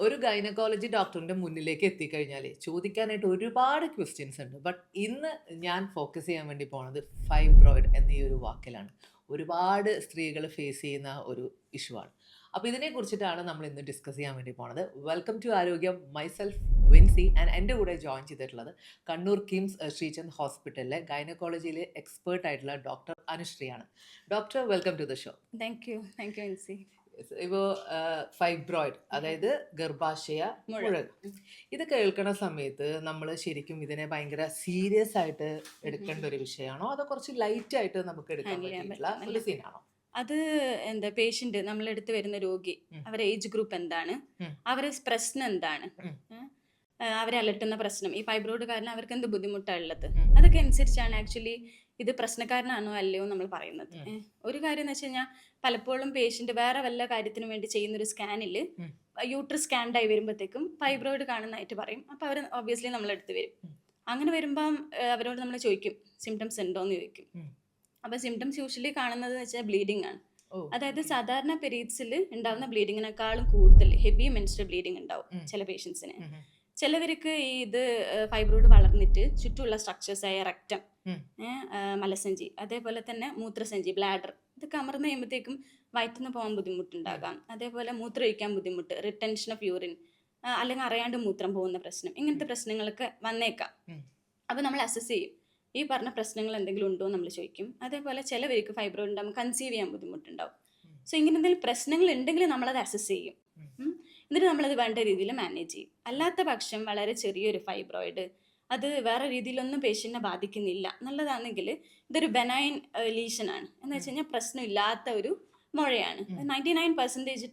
ഒരു ഗൈനക്കോളജി ഡോക്ടറിന്റെ മുന്നിലേക്ക് എത്തിക്കഴിഞ്ഞാൽ ചോദിക്കാനായിട്ട് ഒരുപാട് ക്വസ്റ്റ്യൻസ് ഉണ്ട്. ബട്ട് ഇന്ന് ഞാൻ ഫോക്കസ് ചെയ്യാൻ വേണ്ടി പോണത് ഫൈബ്രോയിഡ് എന്ന ഈ ഒരു വാക്കിലാണ്. ഒരുപാട് സ്ത്രീകൾ ഫേസ് ചെയ്യുന്ന ഒരു ഇഷ്യൂ ആണ്. അപ്പോൾ ഇതിനെ കുറിച്ചിട്ടാണ് നമ്മൾ ഇന്ന് ഡിസ്കസ് ചെയ്യാൻ വേണ്ടി പോണത്. Welcome to Arogyam, myself Vincy. And എൻ്റെ കൂടെ ജോയിൻ ചെയ്തിട്ടുള്ളത് കണ്ണൂർ കിംസ് ശ്രീചന്ദ് ഹോസ്പിറ്റലിലെ ഗൈനക്കോളജിയിലെ എക്സ്പേർട്ട് ആയിട്ടുള്ള ഡോക്ടർ അനുശ്രീയാണ്. Doctor, welcome to the show. Thank you Vincy. ഇപ്പോൾ ഫൈബ്രോയിഡ് അതായത് ഗർഭാശയ മുഴ, ഇത് കേൾക്കണ സമയത്ത് നമ്മൾ ശരിക്കും ഇതിനെ ഭയങ്കര സീരിയസ് ആയിട്ട് എടുക്കേണ്ട ഒരു വിഷയമാണോ അതോ കുറച്ച് ലൈറ്റ് ആയിട്ട് നമുക്ക് എടുക്കാൻ പറ്റിയിട്ടുള്ള ഒരു സീനാണോ? അത് എന്താ, പേഷ്യന്റ് നമ്മളെടുത്ത് വരുന്ന രോഗി, അവരുടെ ഏജ് ഗ്രൂപ്പ് എന്താണ്, അവരുടെ പ്രശ്നം എന്താണ്, അവരെ അലട്ടുന്ന പ്രശ്നം, ഈ ഫൈബ്രോയിഡ് കാരണം അവർക്ക് എന്ത് ബുദ്ധിമുട്ടാണ് ഉള്ളത്, അതൊക്കെ അനുസരിച്ചാണ് ആക്ച്വലി ഇത് പ്രശ്നക്കാരനാണോ അല്ലയോ നമ്മൾ പറയുന്നത്. ഒരു കാര്യം എന്ന് വെച്ച് കഴിഞ്ഞാൽ പലപ്പോഴും പേഷ്യന്റ് വേറെ വല്ല കാര്യത്തിനു വേണ്ടി ചെയ്യുന്ന ഒരു സ്കാനിൽ യൂട്രസ് സ്കാൻഡായി വരുമ്പോഴത്തേക്കും ഫൈബ്രോയിഡ് കാണുന്നതായിട്ട് പറയും. അപ്പോൾ അവർ ഒബ്വിയസ്ലി നമ്മളെടുത്ത് വരും. അങ്ങനെ വരുമ്പം അവരോട് നമ്മൾ ചോദിക്കും സിംറ്റംസ് ഉണ്ടോയെന്ന് ചോദിക്കും. അപ്പോൾ സിംറ്റംസ് യൂഷ്വലി കാണുന്നത് വെച്ചാൽ ബ്ലീഡിങ് ആണ്. അതായത് സാധാരണ പീരീഡ്സിൽ ഉണ്ടാവുന്ന ബ്ലീഡിങ്ങിനേക്കാളും കൂടുതൽ ഹെവി മെൻസ്ട്രൽ ബ്ലീഡിങ് ഉണ്ടാവും ചില പേഷ്യൻസിന്. ചിലവർക്ക് ഈ ഇത് ഫൈബ്രോയിഡ് വളർന്നിട്ട് ചുറ്റുമുള്ള സ്ട്രക്ചേഴ്സായ റെക്റ്റം, മലസഞ്ചി, അതേപോലെ തന്നെ മൂത്രസഞ്ചി, ബ്ലാഡർ, ഇതൊക്കെ അമർന്ന് കഴിയുമ്പോഴത്തേക്കും വയറ്റിന്ന് പോകാൻ ബുദ്ധിമുട്ടുണ്ടാകാം. അതേപോലെ മൂത്രമൊഴിക്കാൻ ബുദ്ധിമുട്ട്, റിട്ടൻഷൻ ഓഫ് യൂറിൻ, അല്ലെങ്കിൽ അറിയാണ്ട് മൂത്രം പോകുന്ന പ്രശ്നം, ഇങ്ങനത്തെ പ്രശ്നങ്ങളൊക്കെ വന്നേക്കാം. അപ്പോൾ നമ്മൾ അസസ് ചെയ്യും ഈ പറഞ്ഞ പ്രശ്നങ്ങൾ എന്തെങ്കിലും ഉണ്ടോ എന്ന് നമ്മൾ ചോദിക്കും. അതേപോലെ ചിലവർക്ക് ഫൈബ്രോയിഡ് ഉണ്ടാകുമ്പോൾ കൺസീവ് ചെയ്യാൻ ബുദ്ധിമുട്ടുണ്ടാവും. സോ ഇങ്ങനെ എന്തെങ്കിലും പ്രശ്നങ്ങൾ ഉണ്ടെങ്കിൽ നമ്മളത് അസസ് ചെയ്യും. എന്നിട്ട് നമ്മളത് വേണ്ട രീതിയിൽ മാനേജ് ചെയ്യും. അല്ലാത്ത പക്ഷം വളരെ ചെറിയൊരു ഫൈബ്രോയിഡ്, അത് വേറെ രീതിയിലൊന്നും പേഷ്യന്റിനെ ബാധിക്കുന്നില്ല നല്ലതാണെങ്കിൽ ഇതൊരു ബെനൈൻ ലീഷനാണ്. എന്ന് വെച്ച് കഴിഞ്ഞാൽ പ്രശ്നമില്ലാത്ത ഒരു മുഴയാണ്. 99%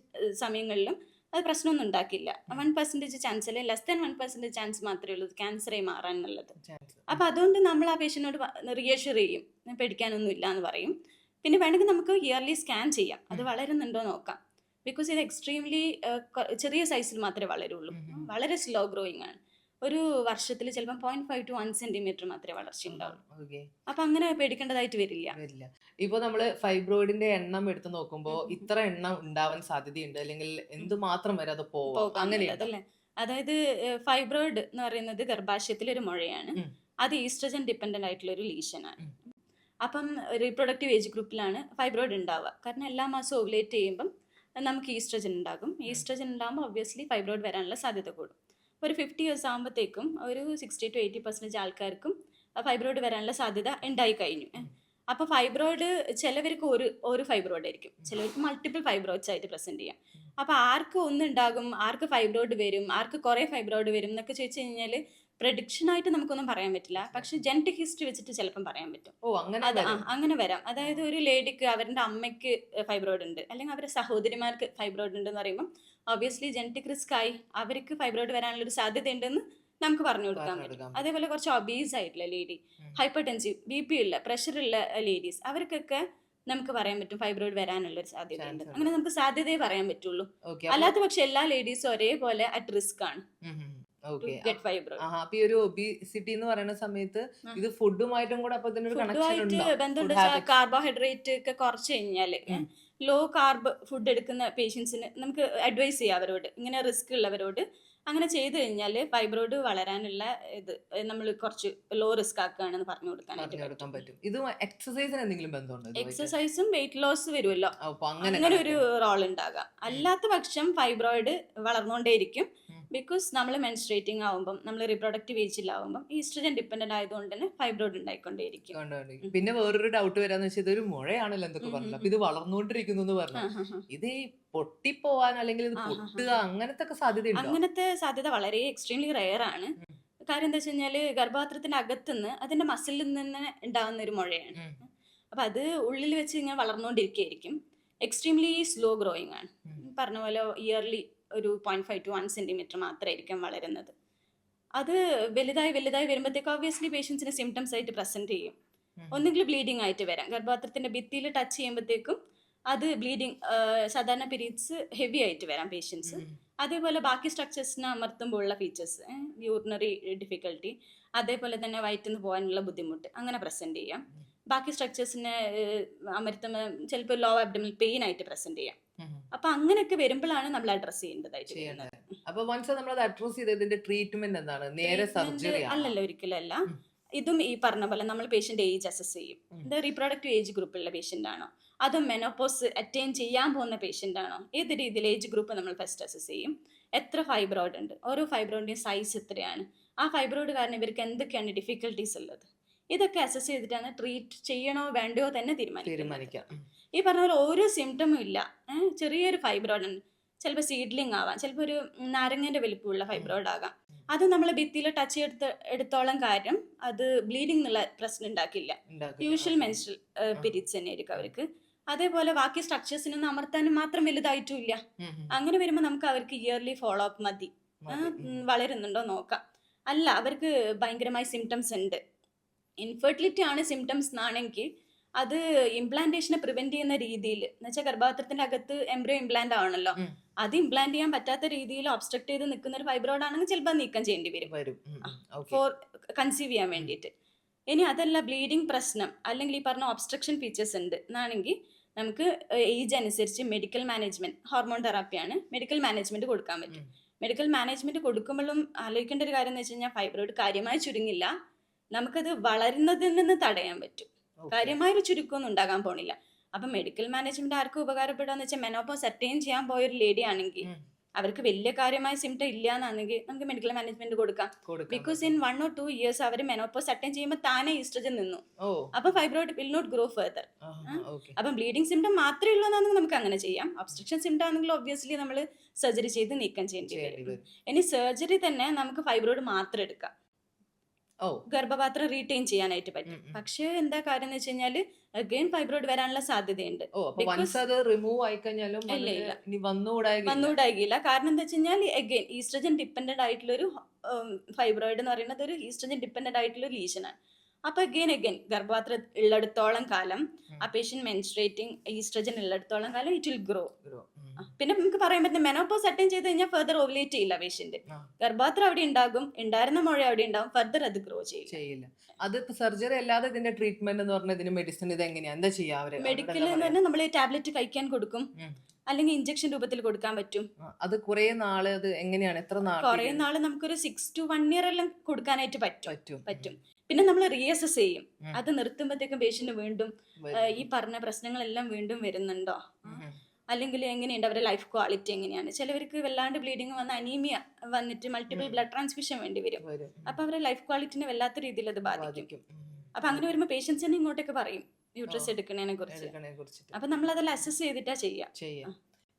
സമയങ്ങളിലും അത് പ്രശ്നമൊന്നും ഉണ്ടാക്കില്ല. 1% ചാൻസ്, അല്ലെങ്കിൽ ലെസ് ദാൻ 1% ചാൻസ് മാത്രമേ ഉള്ളൂ ക്യാൻസറായി മാറാൻ എന്നുള്ളത്. അപ്പം അതുകൊണ്ട് നമ്മൾ ആ പേഷ്യന്റിനോട് റിയഷ്യൂർ ചെയ്യും, പേടിക്കാനൊന്നും ഇല്ല എന്ന് പറയും. പിന്നെ വേണമെങ്കിൽ നമുക്ക് ഇയർലി സ്കാൻ ചെയ്യാം, അത് വളരുന്നുണ്ടോ നോക്കാം. ബിക്കോസ് ഇത് എക്സ്ട്രീംലി ചെറിയ സൈസിൽ മാത്രമേ വളരുള്ളൂ, വളരെ സ്ലോ ഗ്രോയിങ് ആണ്. ഒരു വർഷത്തിൽ ചിലപ്പോൾ 0.5 to 1 സെന്റിമീറ്റർ മാത്രമേ വളർച്ച ഉണ്ടാവുള്ളൂ. അപ്പൊ അങ്ങനെ പേടിക്കേണ്ടതായിട്ട് വരില്ല. ഇപ്പൊ നമ്മള് ഫൈബ്രോയിഡിന്റെ എണ്ണം എടുത്ത് നോക്കുമ്പോൾ ഇത്ര എണ്ണം ഉണ്ടാവാൻ സാധ്യതയുണ്ട്, അല്ലെങ്കിൽ എന്തുമാത്രം വരെ അത് പോകാം അങ്ങനെയല്ലേ. അതായത് ഫൈബ്രോയിഡ് എന്ന് പറയുന്നത് ഗർഭാശയത്തിലെ ഒരു മുഴയാണ്. അത് ഈസ്ട്രജൻ ഡിപ്പെൻഡന്റ് ആയിട്ടുള്ള ഒരു ലീഷനാണ്. അപ്പം റീപ്രൊഡക്റ്റീവ് ഏജ് ഗ്രൂപ്പിലാണ് ഫൈബ്രോയിഡ് ഉണ്ടാവുക. കാരണം എല്ലാ മാസവും ഓവുലേറ്റ് ചെയ്യുമ്പം നമുക്ക് ഈസ്ട്രജൻ ഉണ്ടാകും. ഈസ്ട്രജൻ ഉണ്ടാകുമ്പോൾ ഒബ്വിയസ്ലി ഫൈബ്രോയിഡ് വരാനുള്ള സാധ്യത കൂടും. ഒരു 50 years ആകുമ്പോഴത്തേക്കും ഒരു 60 to 80% ആൾക്കാർക്കും ഫൈബ്രോയിഡ് വരാനുള്ള സാധ്യത ഉണ്ടായി കഴിഞ്ഞു. അപ്പോൾ ഫൈബ്രോയിഡ് ചിലവർക്ക് ഒരു ഫൈബ്രോയിഡ് ആയിരിക്കും, ചിലവർക്ക് മൾട്ടിപ്പിൾ ഫൈബ്രോയിഡ്സ് ആയിട്ട് പ്രസന്റ് ചെയ്യാം. അപ്പോൾ ആർക്ക് ഒന്നുണ്ടാകും, ആർക്ക് ഫൈബ്രോയിഡ് വരും, ആർക്ക് കുറേ ഫൈബ്രോയിഡ് വരും എന്നൊക്കെ ചോദിച്ചു കഴിഞ്ഞാൽ പ്രഡിക്ഷനായിട്ട് നമുക്കൊന്നും പറയാൻ പറ്റില്ല. പക്ഷെ ജനറ്റിക് ഹിസ്റ്ററി വെച്ചിട്ട് ചിലപ്പം പറയാൻ പറ്റും. അങ്ങനെ വരാം. അതായത് ഒരു ലേഡിക്ക് അവരുടെ അമ്മയ്ക്ക് ഫൈബ്രോയിഡ് ഉണ്ട്, അല്ലെങ്കിൽ അവരുടെ സഹോദരിമാർക്ക് ഫൈബ്രോയിഡ് ഉണ്ട് എന്ന് പറയുമ്പോൾ ഒബ്വിയസ്ലി ജനറ്റിക് റിസ്ക് ആയി അവർക്ക് ഫൈബ്രോയിഡ് വരാനുള്ള ഒരു സാധ്യത ഉണ്ടെന്ന് നമുക്ക് പറഞ്ഞു കൊടുക്കാൻ പറ്റും. അതേപോലെ കുറച്ച് ഒബീസ് ആയിട്ടുള്ള ലേഡി, ഹൈപ്പർ ടെൻസീവ്, BP ഉള്ള, പ്രഷറുള്ള ലേഡീസ്, അവർക്കൊക്കെ നമുക്ക് പറയാൻ പറ്റും ഫൈബ്രോയിഡ് വരാനുള്ള ഒരു സാധ്യത ഉണ്ട്. അങ്ങനെ നമുക്ക് സാധ്യതയെ പറയാൻ പറ്റുള്ളൂ. അല്ലാത്ത പക്ഷെ എല്ലാ ലേഡീസും ഒരേപോലെ അറ്റ് റിസ്ക് ആണ്. ഒബീസിറ്റി എന്ന് പറയുന്ന സമയത്ത് ഇത് ഫുഡുമായിട്ടും കൂടെ ബന്ധമുണ്ട്. കാർബോഹൈഡ്രേറ്റ് ഒക്കെ കുറച്ച് കഴിഞ്ഞാല് ലോ കാർബ് ഫുഡ് എടുക്കുന്ന പേഷ്യൻസിന് നമുക്ക് അഡ്വൈസ് ചെയ്യാം അവരോട്, ഇങ്ങനെ റിസ്ക് ഉള്ളവരോട് അങ്ങനെ ചെയ്തു കഴിഞ്ഞാൽ ഫൈബ്രോയിഡ് വളരാനുള്ള ഇത് നമ്മൾ കുറച്ച് ലോ റിസ്ക് ആക്കുകയാണെന്ന് പറഞ്ഞു കൊടുക്കാൻ പറ്റും. ഇത് എക്സസൈസിന് എന്തെങ്കിലും ബന്ധമുണ്ടോ? എക്സസൈസും വെയിറ്റ് ലോസ് വരുമല്ലോ, അങ്ങനെ ഒരു റോൾ ഉണ്ടാകാം. അല്ലാത്ത പക്ഷം ഫൈബ്രോയിഡ് വളർന്നുകൊണ്ടേയിരിക്കും. ബിക്കോസ് നമ്മൾ മെൻസ്ട്രേറ്റിംഗ് ആവുമ്പം, നമ്മൾ റീപ്രൊഡക്റ്റീവ് ഏജിലാവുമ്പം ഈസ്ട്രജൻ ഡിപ്പെൻഡന്റ് ആയതുകൊണ്ട് തന്നെ ഫൈബ്രോയിഡ് ഉണ്ടായിക്കൊണ്ടേയിരിക്കും. പിന്നെ വേറൊരു ഡൗട്ട് വരാന്ന് വെച്ചാൽ ഇതൊരു മുഴയാണല്ലോ എന്തൊക്കെ പറഞ്ഞു, അപ്പൊ ഇത് വളർന്നുകൊണ്ടിരിക്കുന്നു എന്ന് പറഞ്ഞു, ഇത് പൊട്ടിപ്പോവാൻ അല്ലെങ്കിൽ ഇത് പൊട്ടുക അങ്ങനത്തെ സാധ്യത? അങ്ങനത്തെ സാധ്യത വളരെ എക്സ്ട്രീംലി റെയർ ആണ്. കാര്യം എന്താ വെച്ച് കഴിഞ്ഞാല് ഗർഭപാത്രത്തിന്റെ അകത്തുനിന്ന് അതിന്റെ മസിലിൽ നിന്ന് ഉണ്ടാകുന്ന ഒരു മുഴയാണ്. അപ്പൊ അത് ഉള്ളിൽ വെച്ച് ഇങ്ങനെ വളർന്നുകൊണ്ടിരിക്കുകയായിരിക്കും. എക്സ്ട്രീംലി സ്ലോ ഗ്രോയിങ് ആണ്. പറഞ്ഞ പോലെ ഇയർലി ഒരു 0.5 to 1 സെന്റിമീറ്റർ മാത്രമായിരിക്കും വളരുന്നത്. അത് വലുതായി വരുമ്പോഴത്തേക്കും ഒബ്വിയസ്ലി പേഷ്യൻസിന് സിംറ്റംസ് ആയിട്ട് പ്രസന്റ് ചെയ്യും. ഒന്നുകിൽ ബ്ലീഡിങ് ആയിട്ട് വരാം, ഗർഭപാത്രത്തിന്റെ ഭിത്തിയിൽ ടച്ച് ചെയ്യുമ്പോഴത്തേക്കും അത് ബ്ലീഡിങ്, സാധാരണ പീരീഡ്സ് ഹെവി ആയിട്ട് വരാം പേഷ്യൻസ്. അതേപോലെ ബാക്കി സ്ട്രക്ചേഴ്സിനെ അമർത്തുമ്പോൾ ഉള്ള ഫീച്ചേഴ്സ്, യൂറിനറി ഡിഫിക്കൽട്ടി, അതേപോലെ തന്നെ വയറ്റിന്ന് പോകാനുള്ള ബുദ്ധിമുട്ട് അങ്ങനെ പ്രസന്റ് ചെയ്യാം. ബാക്കി സ്ട്രക്ചേഴ്സിനെ അമർത്തുമ്പോൾ ചിലപ്പോൾ ലോ അബ്ഡമിനൽ പെയിൻ ആയിട്ട് പ്രസന്റ് ചെയ്യാം. അപ്പൊ അങ്ങനെയൊക്കെ വരുമ്പോഴാണ് നമ്മൾ അഡ്രസ് ചെയ്യേണ്ടതായിട്ട് ചെയ്യേണ്ടത്. വരുന്നത്. അപ്പൊ വൺസ് നമ്മളത് അഡ്രസ് ചെയ്ത് ഇതിന്റെ ട്രീറ്റ്മെന്റ് എന്താണ്? നേരെ ട്രീറ്റ്മെന്റ് സർജറി ആണോ? അല്ലല്ലോ, ഒരിക്കലല്ല. ഇതും ഈ പറഞ്ഞ പോലെ നമ്മൾ പേഷ്യന്റ് ഏജ് അസസ് ചെയ്യും. ഇത് റീപ്രൊഡക്റ്റീവ് ഏജ് ഗ്രൂപ്പുള്ള പേഷ്യന്റ് ആണോ, അതും മെനോപോസ് അറ്റൈൻ ചെയ്യാൻ പോകുന്ന പേഷ്യന്റ് ആണോ, ഏത് രീതിയിൽ ഏജ് ഗ്രൂപ്പ് നമ്മൾ ഫസ്റ്റ് അസസ് ചെയ്യും. എത്ര ഫൈബ്രോയിഡ് ഉണ്ട്, ഓരോ ഫൈബ്രോയിഡിന്റെയും സൈസ് എത്രയാണ്, ആ ഫൈബ്രോയിഡ് കാരണം ഇവർക്ക് എന്തൊക്കെയാണ് ഡിഫിക്കൽട്ടീസ് ഉള്ളത്, ഇതൊക്കെ അസസ് ചെയ്തിട്ടാണ് ട്രീറ്റ് ചെയ്യണോ വേണ്ടയോ തന്നെ തീരുമാനിക്കാം. ഈ പറഞ്ഞ പോലെ ഓരോ സിംറ്റമും ഇല്ല. ചെറിയൊരു ഫൈബ്രോയിഡ് ഉണ്ട്, ചിലപ്പോൾ സീഡ്ലിംഗ് ആവാം, ചിലപ്പോൾ ഒരു നാരങ്ങന്റെ വലിപ്പമുള്ള ഫൈബ്രോയിഡ് ആകാം. അത് നമ്മൾ ഭിത്തിയിൽ ടച്ച് എടുത്തോളം കാര്യം അത് ബ്ലീഡിംഗ് എന്നുള്ള പ്രശ്നം ഉണ്ടാക്കില്ല. യൂഷ്വൽ മെൻസ്ട്രൽ പീരീഡ്സ് തന്നെ ആയിരിക്കും അവർക്ക്. അതേപോലെ ബാക്കി സ്ട്രക്ചേഴ്സിനൊന്നും അമർത്താനും മാത്രം വലുതായിട്ടും ഇല്ല. അങ്ങനെ വരുമ്പോൾ നമുക്ക് അവർക്ക് ഇയർലി ഫോളോ അപ്പ് മതി. വളരുന്നുണ്ടോ നോക്കാം. അല്ല, അവർക്ക് ഭയങ്കരമായ സിംറ്റംസ് ഉണ്ട്, ഇൻഫെർട്ടിലിറ്റി ആണ് സിംറ്റംസ് എന്നാണെങ്കിൽ അത് ഇംപ്ലാന്റേഷനെ പ്രിവെന്റ് ചെയ്യുന്ന രീതിയിൽ, എന്നുവെച്ചാൽ ഗർഭാപാത്രത്തിന്റെ അകത്ത് എംബ്രിയോ ഇംപ്ലാന്റ് ആവണല്ലോ, അത് ഇംപ്ലാന്റ് ചെയ്യാൻ പറ്റാത്ത രീതിയിൽ ഒബ്സ്ട്രക്ട് ചെയ്ത് നിൽക്കുന്ന ഒരു ഫൈബ്രോയിഡ് ആണെങ്കിൽ ചിലപ്പോൾ നീക്കം ചെയ്യേണ്ടി വരും ഫോർ കൺസീവ് ചെയ്യാൻ വേണ്ടിയിട്ട്. ഇനി അതല്ല ബ്ലീഡിങ് പ്രശ്നം അല്ലെങ്കിൽ ഈ പറഞ്ഞ ഒബ്സ്ട്രക്ഷൻ ഫീച്ചേഴ്സ് ഉണ്ട് എന്നാണെങ്കിൽ നമുക്ക് ഏജ് അനുസരിച്ച് മെഡിക്കൽ മാനേജ്മെന്റ്, ഹോർമോൺ തെറാപ്പിയാണ് മെഡിക്കൽ മാനേജ്മെന്റ് കൊടുക്കാൻ പറ്റും. മെഡിക്കൽ മാനേജ്മെന്റ് കൊടുക്കുമ്പോഴും ആലോചിക്കേണ്ട ഒരു കാര്യം എന്ന് വെച്ച് കഴിഞ്ഞാൽ ഫൈബ്രോയിഡ് കാര്യമായി ചുരുങ്ങില്ല, നമുക്കത് വളരുന്നതിൽ നിന്ന് തടയാൻ പറ്റും. കാര്യമായൊരു ചുരുക്കമൊന്നും ഉണ്ടാകാൻ പോണില്ല. അപ്പൊ മെഡിക്കൽ മാനേജ്മെന്റ് ആർക്കും ഉപകാരപ്പെടാന്ന് വെച്ചാൽ മെനോപോസ് അറ്റൈൻ ചെയ്യാൻ പോയൊരു ലേഡി ആണെങ്കിൽ അവർക്ക് വലിയ കാര്യമായ സിംറ്റം ഇല്ല എന്നാണെങ്കിൽ നമുക്ക് മെഡിക്കൽ മാനേജ്മെന്റ് കൊടുക്കാം. ബിക്കോസ് ഇൻ 1 or 2 years അവർ മെനോപോസ് അറ്റൈൻ ചെയ്യുമ്പോൾ താനെ ഈസ്ട്രജൻ നിന്നു, അപ്പൊ fibroid will not grow further. അപ്പം ബ്ലീഡിംഗ് സിംറ്റം മാത്രമേ ഉള്ളൂ എന്നാണെങ്കിൽ നമുക്ക് അങ്ങനെ ചെയ്യാം. ഒബ്സ്ട്രക്ഷൻ സിംറ്റം ആണെങ്കിൽ ഒബ്വിയസ്ലി നമ്മൾ സർജറി ചെയ്ത് നീക്കം ചെയ്യേണ്ടി വരും. ഇനി സർജറി തന്നെ നമുക്ക് ഫൈബ്രോയിഡ് മാത്രം എടുക്കാം, ഗർഭപാത്രം റീറ്റെയിൻ ചെയ്യാനായിട്ട് പറ്റും. പക്ഷേ എന്താ കാര്യം എന്ന് വെച്ച് കഴിഞ്ഞാല് അഗൈൻ ഫൈബ്രോയിഡ് വരാനുള്ള സാധ്യതയുണ്ട്. വന്നുകൂടായില്ല. കാരണം എന്താ വെച്ച് കഴിഞ്ഞാൽ അഗൈൻ ഈസ്ട്രജൻ ഡിപ്പെൻഡന്റ് ആയിട്ടുള്ള ഒരു ഫൈബ്രോയിഡ് എന്ന് പറയുന്നത് ഒരു ഈസ്ട്രജൻ ഡിപ്പെൻഡന്റ് ആയിട്ടുള്ള ലീഷനാണ്. അപ്പൊ അഗൈൻ ഗർഭപാത്രം ഉള്ളിടത്തോളം കാലം ആ പേഷ്യന്റ് മെൻസ്ട്രേറ്റിംഗ് ഈസ്ട്രജൻ ഉള്ളിടത്തോളം കാലം ഇറ്റ് വിൽ ഗ്രോ. പിന്നെ നമുക്ക് പറയാൻ പറ്റും മെനോപോസ് അറ്റൈൻ ചെയ്ത് കഴിഞ്ഞാൽ ഫർദർ ഓവുലേറ്റ് ചെയ്യില്ല പേഷ്യന്റ്. ഗർഭപാത്രം അവിടെ ഉണ്ടാകും, ഉണ്ടായിരുന്ന മുഴ അവിടെ ഉണ്ടാവും, ഫർദർ അത് ഗ്രോ ചെയ്യില്ല. അത് സർജറി അല്ലാതെ ഇതിന്റെ ട്രീറ്റ്മെന്റ് എന്ന് പറഞ്ഞാൽ ഇതിന് മെഡിസിൻ ഇത് എങ്ങനെയാ എന്താ ചെയ്യാ? മെഡിക്കൽ തന്നെ നമ്മൾ ടാബ്ലറ്റ് കഴിക്കാൻ കൊടുക്കും, അല്ലെങ്കിൽ ഇഞ്ചക്ഷൻ രൂപത്തിൽ കൊടുക്കാൻ പറ്റും. അത് കുറെ നാള് അത് എങ്ങനെയാണ്, എത്ര നാൾ? കുറെ നാള് നമുക്കൊരു 6 to 1 year എല്ലാം കൊടുക്കാനായിട്ട് പറ്റും. പിന്നെ നമ്മൾ റീഅസസ് ചെയ്യും, അത് നിർത്തുമ്പോഴത്തേക്കും പേഷ്യന്റ് വീണ്ടും ഈ പറഞ്ഞ പ്രശ്നങ്ങളെല്ലാം വീണ്ടും വരുന്നുണ്ടോ, അല്ലെങ്കിൽ എങ്ങനെയുണ്ട് അവരുടെ ലൈഫ് ക്വാളിറ്റി എങ്ങനെയാണ്. ചിലവർക്ക് വല്ലാണ്ട് ബ്ലീഡിങ് വന്ന് അനീമിയ വന്നിട്ട് മൾട്ടിപ്പിൾ ബ്ലഡ് ട്രാൻസ്ഫ്യൂഷൻ വേണ്ടി വരും. അപ്പൊ അവരുടെ ലൈഫ് ക്വാളിറ്റിനെ വല്ലാത്ത രീതിയിൽ അത് ബാധിക്കും. അപ്പൊ അങ്ങനെ വരുമ്പോൾ പേഷ്യൻസിനെ ഇങ്ങോട്ടേക്ക് പറയും യൂട്രസ് എടുക്കുന്നതിനെ കുറിച്ച്. അപ്പൊ നമ്മൾ അതെല്ലാം അസസ് ചെയ്തിട്ടാ ചെയ്യാം.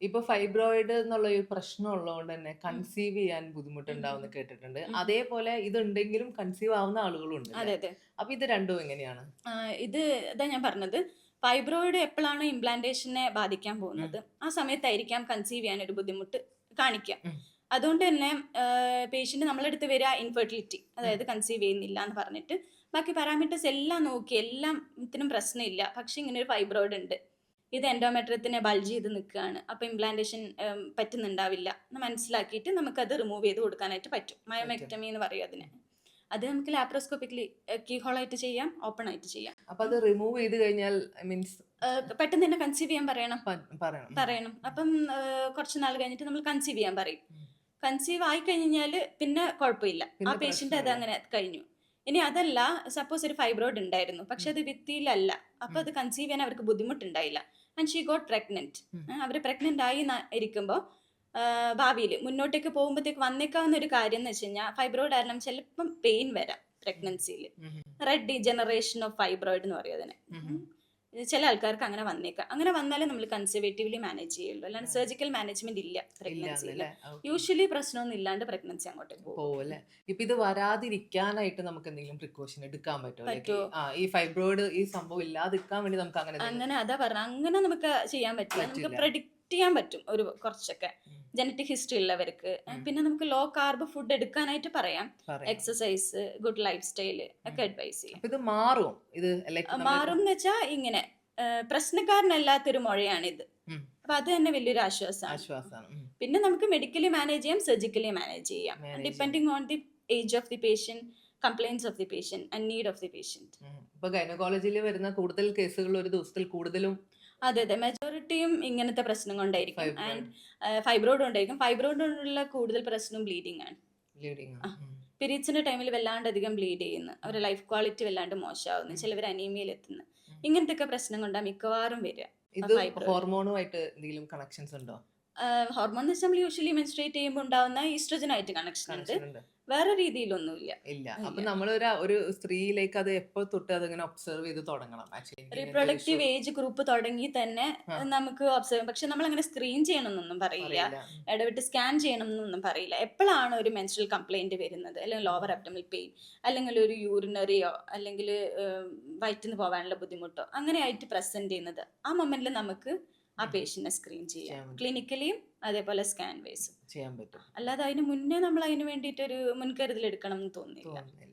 ഇപ്പൊ ഫൈബ്രോയിഡ് എന്നുള്ള ഒരു പ്രശ്നം ഉള്ളതുകൊണ്ട് തന്നെ കൺസീവ് ചെയ്യാൻ ബുദ്ധിമുട്ടുണ്ടാവും കേട്ടിട്ടുണ്ട്. അതേപോലെ ഇതുണ്ടെങ്കിലും കൺസീവ് ആവുന്ന ആളുകളുണ്ട്. അതെ. അപ്പൊ ഇത് രണ്ടും എങ്ങനെയാണ്? ഇത് ഇതാ ഞാൻ പറഞ്ഞത്, ഫൈബ്രോയിഡ് എപ്പോഴാണ് ഇംപ്ലാന്റേഷനെ ബാധിക്കാൻ പോകുന്നത് ആ സമയത്തായിരിക്കാം കൺസീവ് ചെയ്യാൻ ഒരു ബുദ്ധിമുട്ട് കാണിക്കാം. അതുകൊണ്ട് തന്നെ പേഷ്യന്റ് നമ്മളെടുത്ത് വരിക ഇൻഫെർട്ടിലിറ്റി, അതായത് കൺസീവ് ചെയ്യുന്നില്ല എന്ന് പറഞ്ഞിട്ട് ബാക്കി പാരാമീറ്റേഴ്സ് എല്ലാം നോക്കി എല്ലാത്തിനും പ്രശ്നമില്ല, പക്ഷെ ഇങ്ങനെ ഒരു ഫൈബ്രോയിഡ് ഉണ്ട്, ഇത് എൻഡോമെട്രിയത്തിനെ ബൾജ് ചെയ്ത് നിൽക്കുകയാണ്, അപ്പൊ ഇംപ്ലാന്റേഷൻ പറ്റുന്നുണ്ടാവില്ല എന്ന് മനസ്സിലാക്കിയിട്ട് നമുക്കത് റിമൂവ് ചെയ്ത് കൊടുക്കാനായിട്ട് പറ്റും. മയോമെക്ടമി എന്ന് പറയും അതിന്. അത് നമുക്ക് ലാപ്രോസ്കോപ്പിക്കലി കീഹോൾ ആയിട്ട് ചെയ്യാം, ഓപ്പൺ ആയിട്ട് ചെയ്യാം. അപ്പൊ അത് റിമൂവ് ചെയ്ത് കഴിഞ്ഞാൽ മീൻസ് പെട്ടെന്ന് തന്നെ കൺസീവ് ചെയ്യാൻ പറയണം. അപ്പം കുറച്ച് നാൾ കഴിഞ്ഞിട്ട് നമ്മൾ കൺസീവ് ചെയ്യാൻ പറയും. കൺസീവ് ആയി കഴിഞ്ഞാല് പിന്നെ കുഴപ്പമില്ല, ആ പേഷ്യന്റ് അത് അങ്ങനെ കഴിഞ്ഞു. ഇനി അതല്ല, സപ്പോസ് ഒരു ഫൈബ്രോയിഡ് ഉണ്ടായിരുന്നു പക്ഷെ അത് ഭിത്തിയിലല്ല, അപ്പൊ അത് കൺസീവ് ചെയ്യാൻ അവർക്ക് ബുദ്ധിമുട്ടുണ്ടായില്ല, ആൻഡ് ഷീ ഗോട്ട് പ്രഗ്നന്റ്. അവർ പ്രഗ്നന്റ് ആയി ഇരിക്കുമ്പോൾ ഭാവിയിൽ മുന്നോട്ടേക്ക് പോകുമ്പോഴത്തേക്ക് വന്നേക്കാവുന്ന ഒരു കാര്യം എന്ന് വെച്ച് കഴിഞ്ഞാൽ ഫൈബ്രോയിഡ് കാരണം ചിലപ്പം പെയിൻ വരാം പ്രഗ്നൻസിയിൽ. റെഡ് ഡീജനറേഷൻ ഓഫ് ഫൈബ്രോയിഡ് എന്ന് പറയും അതിനെ. ചില ആൾക്കാർക്ക് അങ്ങനെ വന്നേക്കാം. അങ്ങനെ വന്നാലേ നമ്മൾ കൺസർവേറ്റീവ്ലി മാനേജ് ചെയ്യുള്ളൂ, അല്ലാണ്ട് സർജിക്കൽ മാനേജ്മെന്റ് ഇല്ല പ്രഗ്നൻസിയിൽ. യൂഷ്വലി പ്രശ്നമൊന്നും ഇല്ലാണ്ട് പ്രഗ്നൻസി അങ്ങോട്ടേക്ക് പോകും. ഇപ്പൊ ഇത് വരാതിരിക്കാനായിട്ട് നമുക്ക് എന്തെങ്കിലും പ്രിക്കോഷൻ എടുക്കാൻ പറ്റുമോ? ഈ ഫൈബ്രോയിഡ് ഈ സംഭവം ഇല്ലാതിരിക്കാൻ വേണ്ടി നമുക്ക് അങ്ങനെ അതാ പറഞ്ഞ അങ്ങനെ നമുക്ക് ചെയ്യാൻ പറ്റില്ല. നമുക്ക് പ്രെഡിക്റ്റ് ചെയ്യാൻ പറ്റും ഒരു കുറച്ചൊക്കെ ജനറ്റിക് ഹിസ്റ്ററി ഉള്ളവർക്ക്. പിന്നെ നമുക്ക് ലോ കാർബ് ഫുഡ് എടുക്കാനായിട്ട് പറയാം, എക്സസൈസ്, ഗുഡ് ലൈഫ് സ്റ്റൈല് ഒക്കെ അഡ്വൈസ് ചെയ്യാം. ഇത് മാറും എന്ന് വെച്ചാൽ ഇങ്ങനെ പ്രശ്നക്കാരനല്ലാത്തൊരു മുഴയാണിത്. അപ്പൊ അത് തന്നെ വലിയൊരു ആശ്വാസമാണ്. പിന്നെ നമുക്ക് മെഡിക്കലി മാനേജ് ചെയ്യാം, സർജിക്കലി മാനേജ് ചെയ്യാം, depending on the age of the patient, compliance of the patient and need of the patient. ഇപ്പൊ ഗൈനക്കോളജിയിൽ വരുന്ന കൂടുതൽ കേസുകൾ ഒരു ദിവസത്തിൽ കൂടുതലും അതെ അതെ, മെജോറിറ്റിയും ഇങ്ങനത്തെ പ്രശ്നം കൊണ്ടായിരിക്കും. ഫൈബ്രോയിഡ് ആൻഡ് ഫൈബ്രോയിഡ് ഉണ്ടായിരിക്കും. ഫൈബ്രോയിഡ് കൊണ്ടുള്ള കൂടുതൽ പ്രശ്നം ബ്ലീഡിങ് ആണ്. ബ്ലീഡിങ് ആ, പീരീഡ്സിന്റെ ടൈമിൽ വല്ലാണ്ടധികം ബ്ലീഡ് ചെയ്യുന്നു, അവരുടെ ലൈഫ് ക്വാളിറ്റി വല്ലാണ്ട് മോശമാവുന്നു, ചിലവർ അനീമിയയിൽ എത്തുന്നു. ഇങ്ങനത്തെ ഒക്കെ പ്രശ്നം കൊണ്ടാണ് മിക്കവാറും വരിക ഇത് ഫൈബ്രോയിഡ്. ഹോർമോണുമായിട്ട് എന്തെങ്കിലും കണക്ഷൻസ് ഉണ്ടോ? ഹോർമോൺ എന്ന് വെച്ചാൽ നമ്മൾ യൂഷ്വലി മെൻസ്ട്രേറ്റ് ചെയ്യുമ്പോൾ ഉണ്ടാവുന്ന ഈസ്ട്രജൻ ആയിട്ട് കണക്ഷൻ ഉണ്ട്, കണക്ഷൻ ഉണ്ട്? വേറെ രീതിയിലൊന്നുമില്ല. ഇല്ല. ഇല്ല. അപ്പൊ ഒരു സ്ത്രീയിലേക്ക് അത് എപ്പോ തൊട്ട് അതിങ്ങനെ ഒബ്സർവ് ചെയ്ത് തുടങ്ങണം? ആക്ച്വലി റീപ്രൊഡക്റ്റീവ് ഏജ് ഗ്രൂപ്പ് തുടങ്ങി തന്നെ ആ. നമുക്ക് ഒബ്സർവ്, പക്ഷെ നമ്മൾ അങ്ങനെ സ്ക്രീൻ ചെയ്യണമെന്നൊന്നും പറയില്ല, അറിയില്ല. ഇടവിട്ട് സ്കാൻ ചെയ്യണം എന്നൊന്നും പറയില്ല. എപ്പോഴാണ് ഒരു മെൻസ്ട്രൽ കംപ്ലൈന്റ് വരുന്നത്, അല്ലെങ്കിൽ ലോവർ അബ്ഡമൽ പെയിൻ, അല്ലെങ്കിൽ ഒരു യൂറിനറിയോ, അല്ലെങ്കിൽ വയറ്റിന്ന് പോകാനുള്ള ബുദ്ധിമുട്ടോ അങ്ങനെ ആയിട്ട് പ്രസന്റ് ചെയ്യുന്നത്, ആ മൊമെന്റിൽ നമുക്ക് ആ പേഷ്യന്റിനെ സ്ക്രീൻ ചെയ്യാം, ചെയ്യാൻ പറ്റും. ക്ലിനിക്കലിയും അതേപോലെ സ്കാൻ വേസും. ചെയ്യാൻ പറ്റും. അല്ലാതെ അതിന് മുന്നേ നമ്മൾ അതിന് വേണ്ടിയിട്ട് ഒരു മുൻകരുതൽ എടുക്കണം എന്ന് തോന്നുന്നില്ല. തോന്നുന്നില്ല.